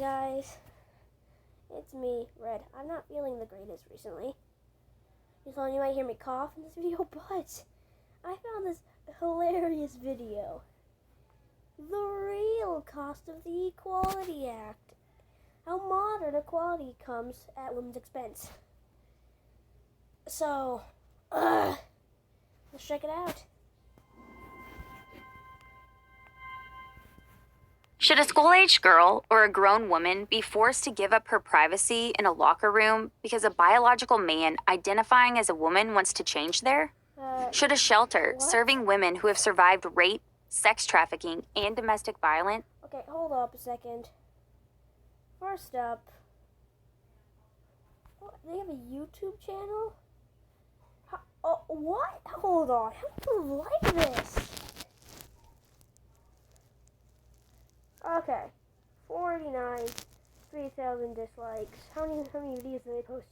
guys, it's me, Red. I'm not feeling the greatest recently. So you might hear me cough in this video, but I found this hilarious video. The real cost of the Equality Act. How modern equality comes at women's expense. So, let's check it out. Should a school-aged girl or a grown woman be forced to give up her privacy in a locker room because a biological man identifying as a woman wants to change there? Should a shelter serving women who have survived rape, sex trafficking, and domestic violence? Okay, hold up a second. First up, they have a YouTube channel? What? Hold on. How do you like this? Okay. 49, 3,000 dislikes. How many videos do they post?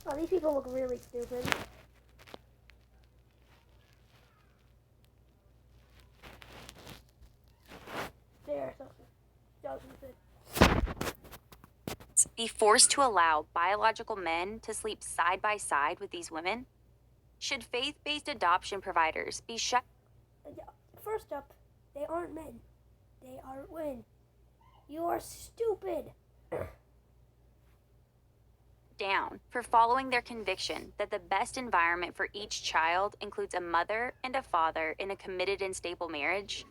Oh, these people look really stupid. There, something. Be forced to allow biological men to sleep side by side with these women? Should faith-based adoption providers be shut First up, they aren't men. They are women. You are stupid. down for following their conviction that the best environment for each child includes a mother and a father in a committed and stable marriage?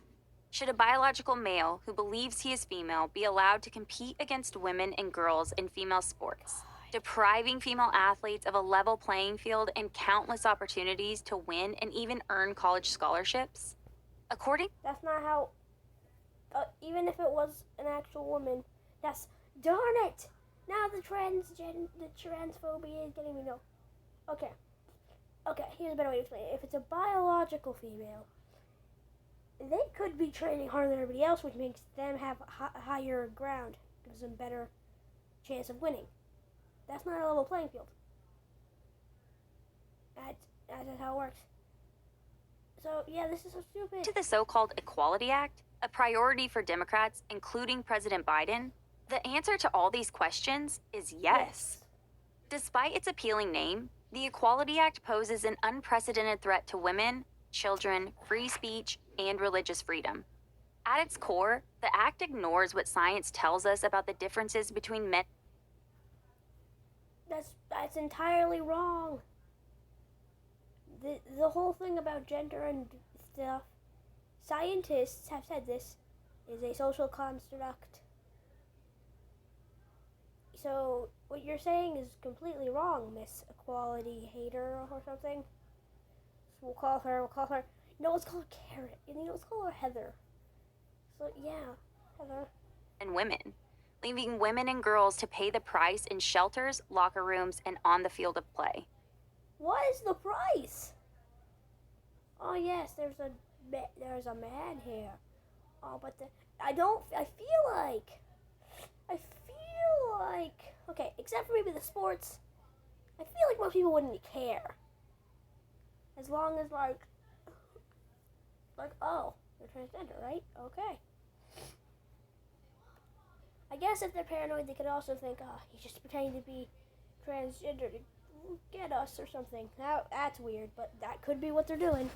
Should a biological male who believes he is female be allowed to compete against women and girls in female sports, depriving female athletes of a level playing field and countless opportunities to win and even earn college scholarships? That's not how, even if it was an actual woman, darn it! Now the transphobia is getting me, no. Okay, here's a better way to explain it. If it's a biological female, they could be training harder than everybody else, which makes them have a higher ground, gives them better chance of winning. That's not a level playing field. That's how it works. So, yeah, this is so stupid. To the so-called Equality Act, a priority for Democrats, including President Biden, the answer to all these questions is yes. Despite its appealing name, the Equality Act poses an unprecedented threat to women, children, free speech, and religious freedom. At its core, the act ignores what science tells us about the differences between men. That's entirely wrong. The whole thing about gender and stuff, scientists have said this is a social construct. So what you're saying is completely wrong, Miss Equality Hater or something. So we'll call her. No, it's called Carrot. Let's call her Heather. So yeah, Heather. And women, leaving women and girls to pay the price in shelters, locker rooms, and on the field of play. What is the price? Oh yes, there's a man here. Oh, but I feel like, okay, except for maybe the sports, I feel like most people wouldn't care. As long as like, oh, you're transgender, right? Okay. I guess if they're paranoid, they could also think, oh, he's just pretending to be transgender to get us or something. That's weird, but that could be what they're doing.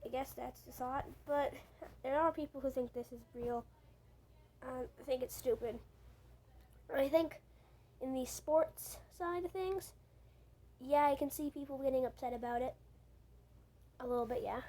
I guess that's the thought, but there are people who think this is real. I think it's stupid. I think in the sports side of things, yeah, I can see people getting upset about it. A little bit, yeah.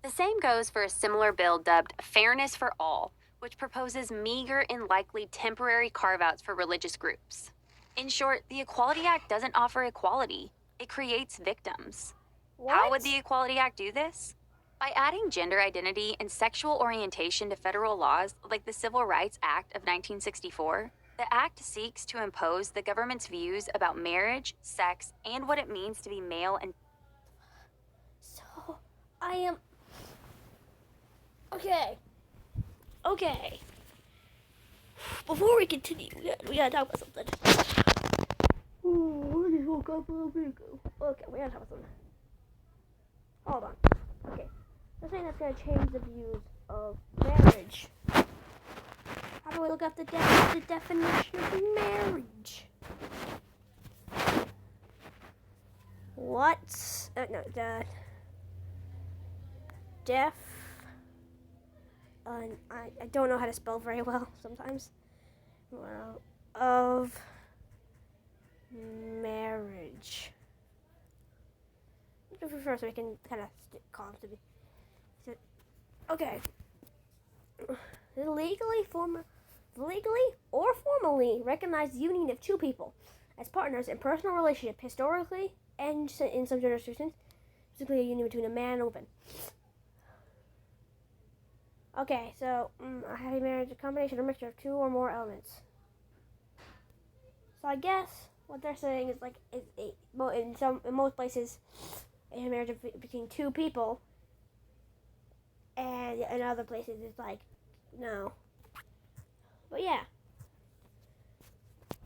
The same goes for a similar bill dubbed Fairness for All, which proposes meager and likely temporary carve-outs for religious groups. In short, the Equality Act doesn't offer equality. It creates victims. What? How would the Equality Act do this? By adding gender identity and sexual orientation to federal laws like the Civil Rights Act of 1964, the act seeks to impose the government's views about marriage, sex, and what it means to be male and... So, I am... Okay. before we continue, we gotta talk about something. Oh, I just woke up a little bit ago. Okay, we gotta talk about something. Hold on. Okay. The thing that's gonna change the views of marriage. How do we look up the definition of marriage? What's no the def? I don't know how to spell very well sometimes. Well, of marriage. First, we can kind of calm to me. Okay. Legally or formally recognized union of two people as partners in personal relationship historically and in some jurisdictions, specifically a union between a man and a woman. Okay, so a happy marriage is a combination or mixture of two or more elements. So I guess what they're saying is like in most places, a marriage between two people, and in other places it's like no. But yeah,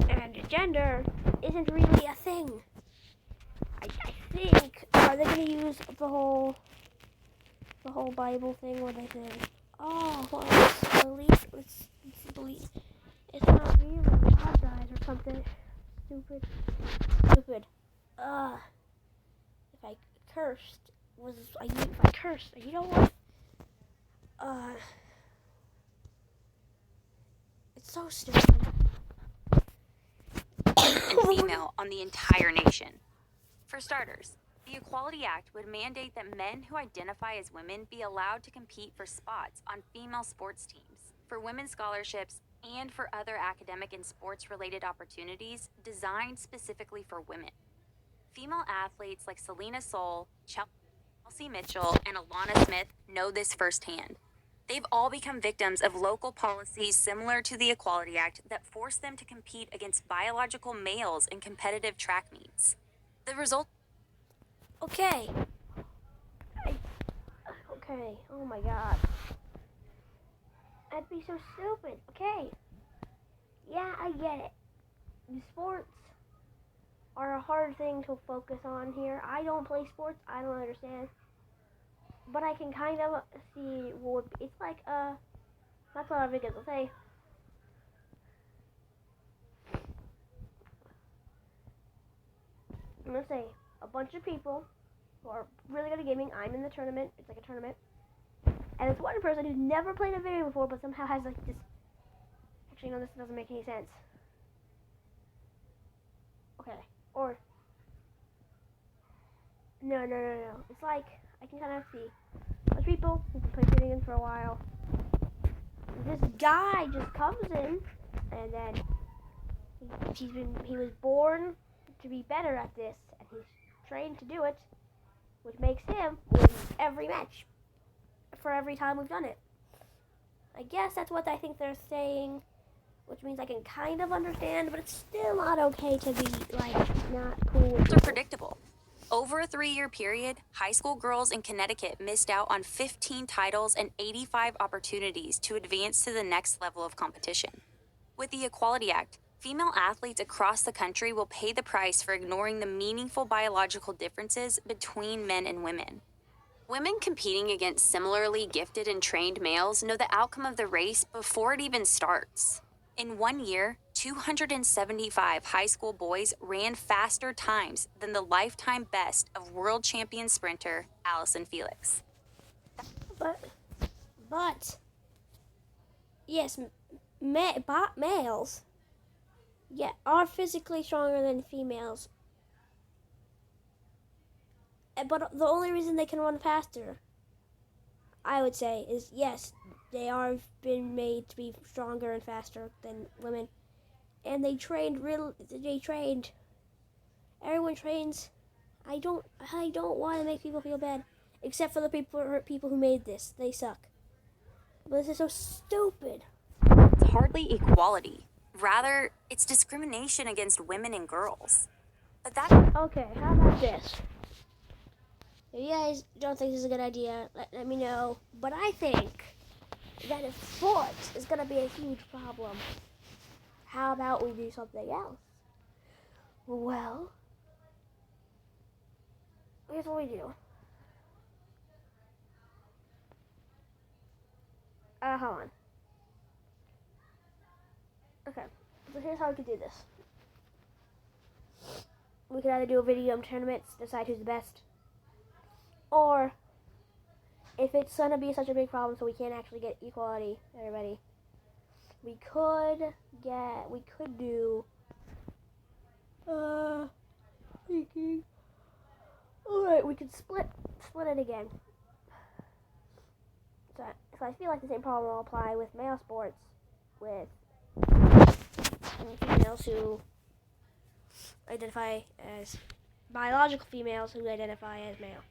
and gender isn't really a thing. I think are they gonna use the whole Bible thing where they say, oh, well, let's believe it's not real or God dies or something stupid. If I cursed, you know what? It's so stupid. And female on the entire nation. For starters, the Equality Act would mandate that men who identify as women be allowed to compete for spots on female sports teams, for women's scholarships, and for other academic and sports-related opportunities designed specifically for women. Female athletes like Selena Sol, Chelsea Mitchell, and Alana Smith know this firsthand. They've all become victims of local policies similar to the Equality Act that force them to compete against biological males in competitive track meets. The result. Okay. Okay. Oh my God. That'd be so stupid. Okay. Yeah, I get it. The sports are a hard thing to focus on here. I don't play sports. I don't understand. But I can kind of see what it's like. That's what I think it'll say. I'm gonna say a bunch of people who are really good at gaming. I'm in the tournament. It's like a tournament. And it's one person who's never played a video before, but somehow has like this. Actually, no, this doesn't make any sense. Okay, or no. It's like I can kind of see. There's people who've been playing video games for a while. This guy just comes in, and then he was born to be better at this, and he's trained to do it, which makes him win every match for every time we've done it. I guess that's what I think they're saying, which means I can kind of understand, but it's still not okay to be, like, not cool. They're predictable. Over a 3-year period, high school girls in Connecticut missed out on 15 titles and 85 opportunities to advance to the next level of competition. With the Equality Act, female athletes across the country will pay the price for ignoring the meaningful biological differences between men and women. Women competing against similarly gifted and trained males know the outcome of the race before it even starts. In 1 year, 275 high school boys ran faster times than the lifetime best of world champion sprinter Allison Felix. But yes, males, are physically stronger than females. But the only reason they can run faster, I would say, is yes, they are been made to be stronger and faster than women, and they trained. Everyone trains. I don't want to make people feel bad, except for the people who made this. They suck. But this is so stupid. It's hardly equality. Rather, it's discrimination against women and girls. But that's okay. How about this? If you guys don't think this is a good idea, let me know. But I think that if sports is going to be a huge problem, How about we do something else? Well, here's what we do. Hold on. Okay, so here's how we could do this. We could either do a video tournament, decide who's the best, or if it's gonna be such a big problem so we can't actually get equality, everybody, we could do thinking. Alright, we could split it again. So I feel like the same problem will apply with male sports, with females who identify as biological females who identify as male.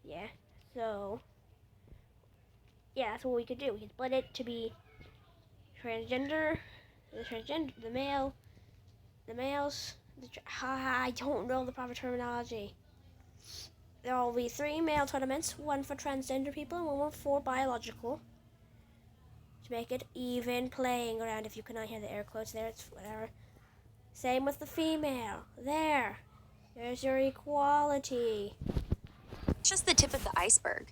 Yeah. So yeah, that's what we could do. We could split it to be transgender, the males. I don't know the proper terminology. There will be 3 male tournaments, 1 for transgender people and 1 for biological. To make it even playing ground. If you cannot hear the air quotes there, it's whatever. Same with the female. There's your equality. It's just the tip of the iceberg.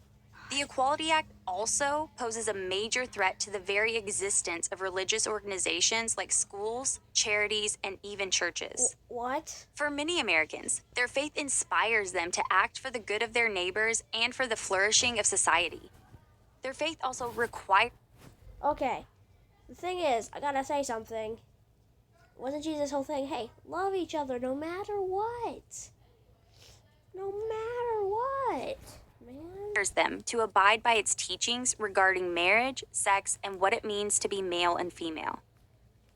The Equality Act also poses a major threat to the very existence of religious organizations like schools, charities, and even churches. What? For many Americans, their faith inspires them to act for the good of their neighbors and for the flourishing of society. Their faith also requires... Okay, the thing is, I gotta say something. Wasn't Jesus' whole thing, hey, love each other no matter what? No matter what, man. them to abide by its teachings regarding marriage, sex, and what it means to be male and female.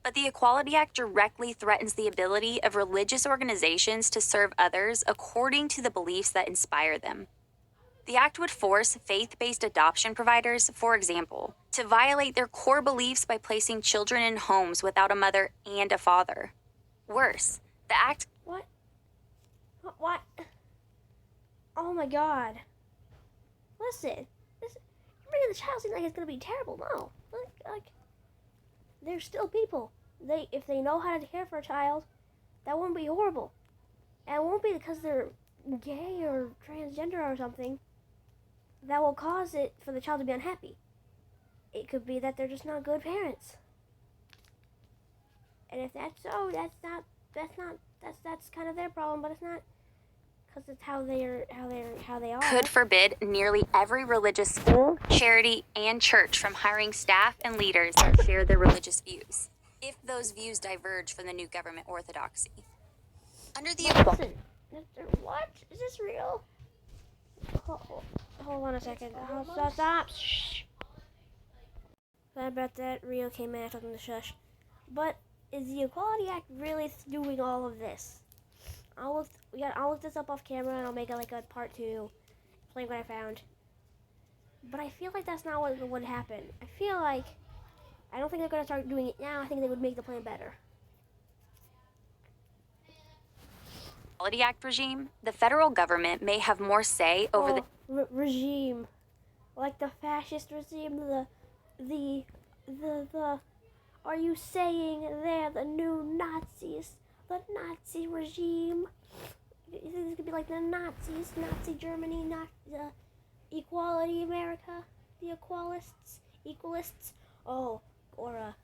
But the Equality Act directly threatens the ability of religious organizations to serve others according to the beliefs that inspire them. The act would force faith-based adoption providers, for example, to violate their core beliefs by placing children in homes without a mother and a father. Worse, the act... What? What? Oh my god. Listen, bringing the child seems like it's gonna be terrible. No, like, there's still people. If they know how to care for a child, that won't be horrible. And it won't be because they're gay or transgender or something that will cause it for the child to be unhappy. It could be that they're just not good parents. And if that's so, that's kind of their problem, but it's not. Because it's how they are. Could forbid nearly every religious school, charity, and church from hiring staff and leaders that share their religious views, if those views diverge from the new government orthodoxy. Under the... Listen, what? Is this real? Hold on a second. Stop. Shh. Sorry about that. Rio came in. I told him to shush. But is the Equality Act really doing all of this? I'll look this up off camera and I'll make it like a part 2, explain what I found. But I feel like that's not what would happen. I don't think they're gonna start doing it now. I think they would make the plan better. Equality Act regime, the federal government may have more say over the regime, like the fascist regime. The Are you saying they're the new Nazis? The Nazi regime. You think this could be like the Nazis, Nazi Germany, not the Equality America, the equalists. Oh, or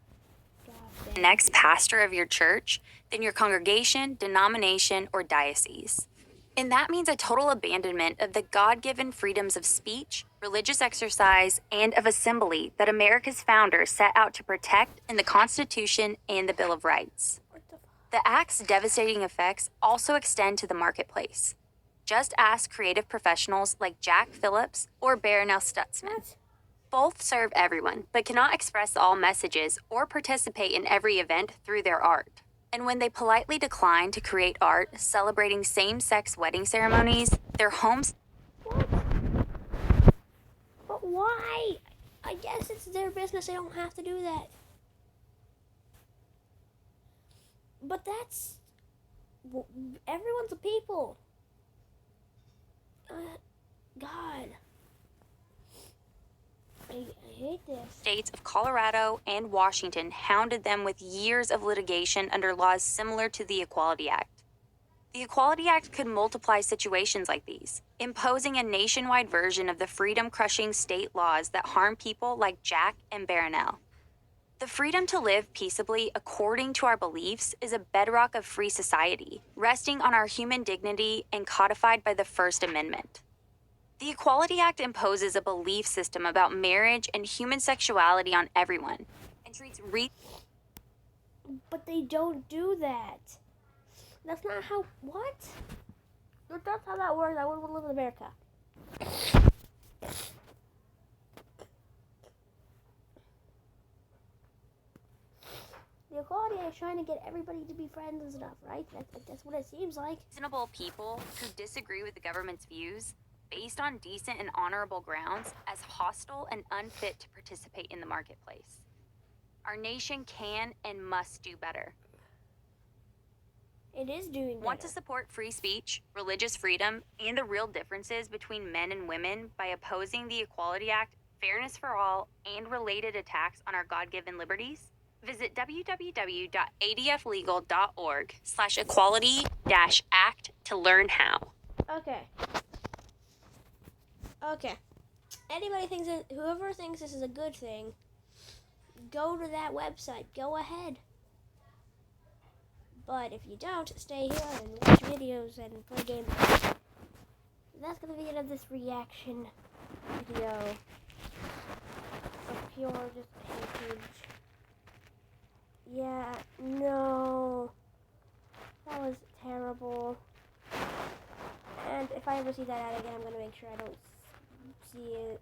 next pastor of your church, then your congregation, denomination, or diocese. And that means a total abandonment of the God-given freedoms of speech, religious exercise, and of assembly that America's founders set out to protect in the Constitution and the Bill of Rights. The Act's devastating effects also extend to the marketplace. Just ask creative professionals like Jack Phillips or Baronel Stutzman. Both serve everyone, but cannot express all messages or participate in every event through their art. And when they politely decline to create art celebrating same-sex wedding ceremonies, their homes... What? But why? I guess it's their business. They don't have to do that. But that's... everyone's a people. God. I hate this. States of Colorado and Washington hounded them with years of litigation under laws similar to the Equality Act. The Equality Act could multiply situations like these, imposing a nationwide version of the freedom-crushing state laws that harm people like Jack and Baronell. The freedom to live peaceably according to our beliefs is a bedrock of free society, resting on our human dignity and codified by the First Amendment. The Equality Act imposes a belief system about marriage and human sexuality on everyone, and treats But they don't do that. That's not how. What? If that's how that works, I wouldn't want to live in America. The Equality Act is trying to get everybody to be friends and stuff, right? That's what it seems like. reasonable people who disagree with the government's views based on decent and honorable grounds as hostile and unfit to participate in the marketplace. Our nation can and must do better. It is doing better. Want to support free speech, religious freedom, and the real differences between men and women by opposing the Equality Act, fairness for all, and related attacks on our God-given liberties? Visit www.adflegal.org/equality-act to learn how. Okay. Whoever thinks this is a good thing, go to that website. Go ahead. But if you don't, stay here and watch videos and play games. That's gonna be the end of this reaction video of pure just hatred. Yeah, no. That was terrible. And if I ever see that ad again, I'm gonna make sure I don't see it.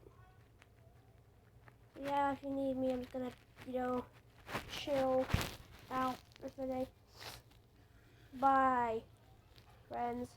Yeah, if you need me, I'm just gonna, chill out for the day. Bye, friends.